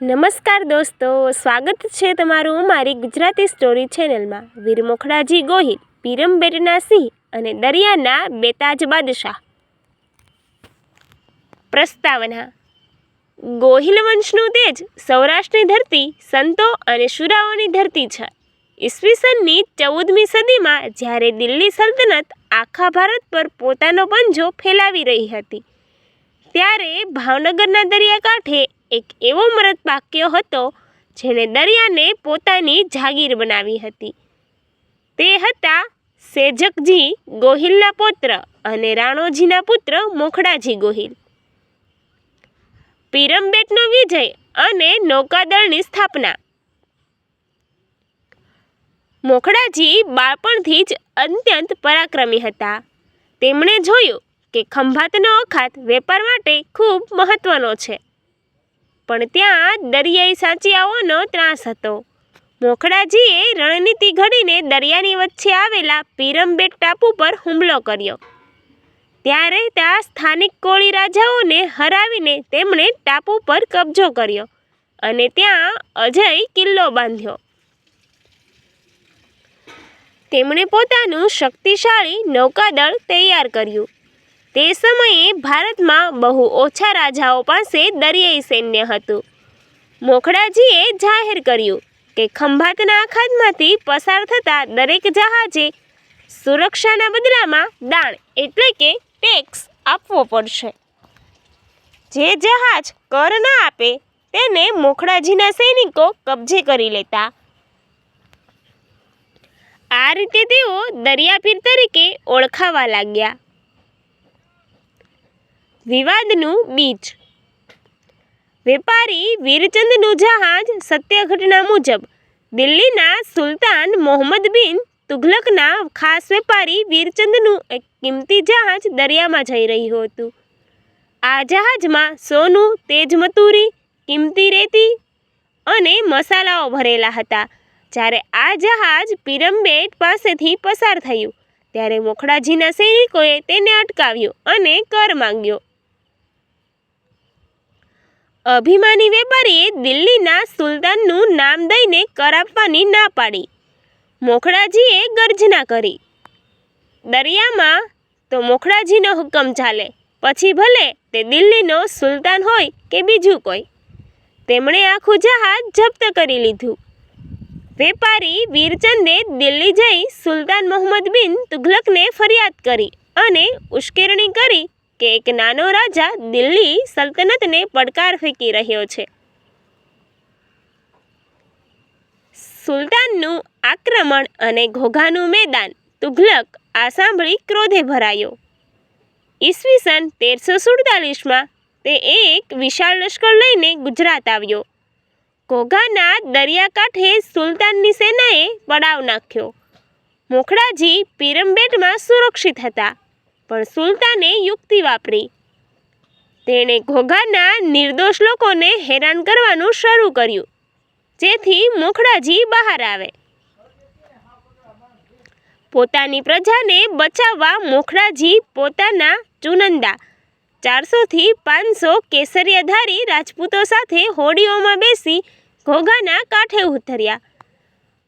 નમસ્કાર દોસ્તો, સ્વાગત છે તમારું મારી ગુજરાતી સ્ટોરી ચેનલમાં। વીર મોખડાજી ગોહિલ, પીરમબેટના સિંહ અને દરિયાના બેતાજ બાદશાહ। પ્રસ્તાવના: ગોહિલ વંશનું તેજ સૌરાષ્ટ્રની ધરતી સંતો અને શુરાઓની ધરતી છે। ઈસવીસનની 14મી સદીમાં જ્યારે દિલ્હી સલ્તનત આખા ભારત પર પોતાનો પંજો ફેલાવી રહી હતી, ત્યારે ભાવનગરના દરિયાકાંઠે એક એવો મરદ પાક્યો હતો જેણે દરિયાને પોતાની જાગીર બનાવી હતી। તે હતા સેજકજી ગોહિલના પૌત્ર અને રાણોજીના પુત્ર મોખડાજી ગોહિલ। પીરમબેટનો વિજય અને નૌકાદળની સ્થાપના। મોખડાજી બાળપણથી જ અત્યંત પરાક્રમી હતા। તેમણે જોયું કે ખંભાતનો અખાત વેપાર માટે ખૂબ મહત્વનો છે, પણ ત્યાં દરિયાઈ સાચિયાઓનો ત્રાસ હતો। મોખડાજીએ રણનીતિ ઘડીને દરિયાની વચ્ચે આવેલા પીરમબેટ ટાપુ પર હુમલો કર્યો। ત્યાં રહેતા સ્થાનિક કોળી રાજાઓને હરાવીને તેમણે ટાપુ પર કબજો કર્યો અને ત્યાં અજય કિલ્લો બાંધ્યો। તેમણે પોતાનું શક્તિશાળી નૌકાદળ તૈયાર કર્યું। તે સમયે ભારતમાં બહુ ઓછા રાજાઓ પાસે દરિયાઈ સૈન્ય હતું। મોખડાજીએ જાહેર કર્યું કે ખંભાતના અખાતમાંથી પસાર થતા દરેક જહાજે સુરક્ષાના બદલામાં દાણ એટલે કે ટેક્સ આપવો પડશે। જે જહાજ કર ન આપે તેને મોખડાજીના સૈનિકો કબજે કરી લેતા। આ રીતે તેઓ દરિયાપીર તરીકે ઓળખાવા લાગ્યા। વિવાદનું બીજ: વેપારી વીરચંદનું જહાજ સત્ય ઘટના મુજબ દિલ્હીના સુલતાન મોહમ્મદ બિન તુઘલકના ખાસ વેપારી વીરચંદનું એક કિંમતી જહાજ દરિયામાં જઈ રહ્યું હતું। આ જહાજમાં સોનું, તેજમતુરી, કિંમતી રેતી અને મસાલાઓ ભરેલા હતા। જ્યારે આ જહાજ પીરમબેટ પાસેથી પસાર થયું ત્યારે મોખડાજીના સૈનિકોએ તેને અટકાવ્યું અને કર માંગ્યો। અભિમાની વેપારીએ દિલ્હીના સુલતાનનું નામ દઈને કર આપવાની ના પાડી। મોખડાજીએ ગર્જના કરી, દરિયામાં તો મોખડાજીનો હુકમ ચાલે, પછી ભલે તે દિલ્હીનો સુલતાન હોય કે બીજું કોઈ। તેમણે આખું જહાજ જપ્ત કરી લીધું। વેપારી વીરચંદે દિલ્હી જઈ સુલતાન મોહમ્મદ બિન તુઘલકને ફરિયાદ કરી અને ઉશ્કેરણી કરી કે એક નાનો રાજા દિલ્હી સલ્તનતને પડકાર ફેંકી રહ્યો છે। સુલતાનનું આક્રમણ અને ઘોઘાનું મેદાન તુઘલક આ સાંભળી ક્રોધે ભરાયો। ઈસવીસન 1347માં તે એક વિશાળ લશ્કર લઈને ગુજરાત આવ્યો। ઘોઘાના દરિયાકાંઠે સુલતાનની સેનાએ પડાવ નાખ્યો। મોખડાજી પીરમબેટમાં સુરક્ષિત હતા, પણ સુલતાને યુક્તિ વાપરી। તેણે ઘોઘાના નિર્દોષ લોકોને હેરાન કરવાનું શરૂ કર્યું, જેથી મોખડાજી બહાર આવે। પોતાની પ્રજાને બચાવવા મોખડાજી પોતાના ચુનંદા 400 થી 500 કેસરિયાધારી રાજપૂતો સાથે હોડીઓમાં બેસી ઘોઘાના કાંઠે ઉતર્યા।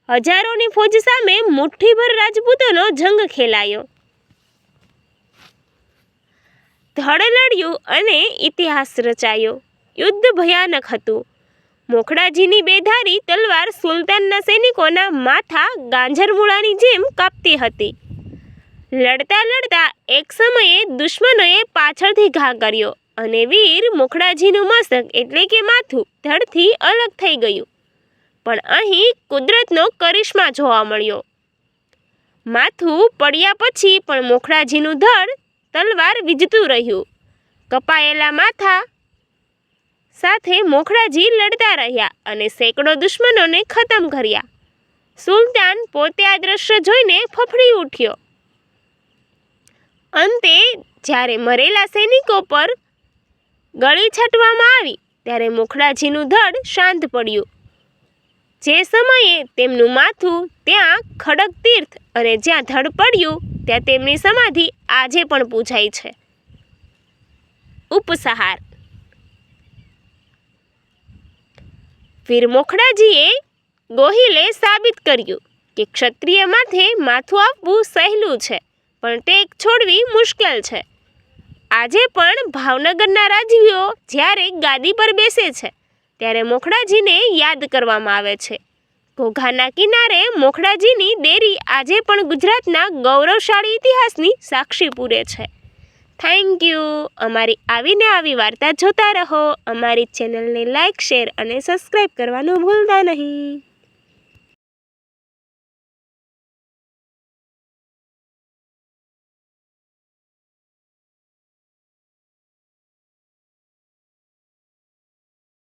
હજારોની ફોજ સામે મુઠ્ઠીભર રાજપૂતોનો જંગ ખેલાયો। ધડ લડ્યું અને ઇતિહાસ રચાયો। યુદ્ધ ભયાનક હતું। મોખડાજીની બેધારી તલવાર સુલતાનના સૈનિકોના માથા ગાંજરમૂળાની જેમ કાપતી હતી। લડતા લડતા એક સમયે દુશ્મનોએ પાછળથી ઘા કર્યો અને વીર મોખડાજીનું મસ્તક એટલે કે માથું ધડથી અલગ થઈ ગયું। પણ અહીં કુદરતનો કરિશ્મા જોવા મળ્યો। માથું પડ્યા પછી પણ મોખડાજીનું ધડ તલવાર વીજતું રહ્યું। કપાયેલા માથા સાથે મોખડાજી લડતા રહ્યા અને સેંકડો દુશ્મનોને ખતમ કર્યા। સુલતાન પોતે આ દ્રશ્ય જોઈને ફફડી ઉઠ્યો। અંતે જ્યારે મરેલા સૈનિકો પર ગળી છાંટવામાં આવી ત્યારે મોખડાજીનું ધડ શાંત પડ્યું। જે સમયે તેમનું માથું ત્યાં ખડગ તીર્થ અને જ્યાં ધડ પડ્યું ત્યાં તેમની સમાધિ આજે પણ પૂજાય છે। ઉપસહાર: વીર મોખડાજીએ ગોહિલે સાબિત કર્યું કે ક્ષત્રિય માથે માથું આપવું સહેલું છે, પણ ટેક છોડવી મુશ્કેલ છે. આજે પણ ભાવનગરના રાજવીઓ જ્યારે ગાદી પર બેસે છે ત્યારે મોખડાજીને યાદ કરવામાં આવે છે. ઘોઘાના કિનારે મોખડાજીની દેરી આજે પણ ગુજરાતના ગૌરવશાળી ઇતિહાસની સાક્ષી પૂરે છે. Thank you. અમારી આવીને આવી વાર્તા જોતા રહો. અમારી ચેનલને લાઇક, શેર અને સબસ્ક્રાઈબ કરવાનું ભૂલતા નહીં.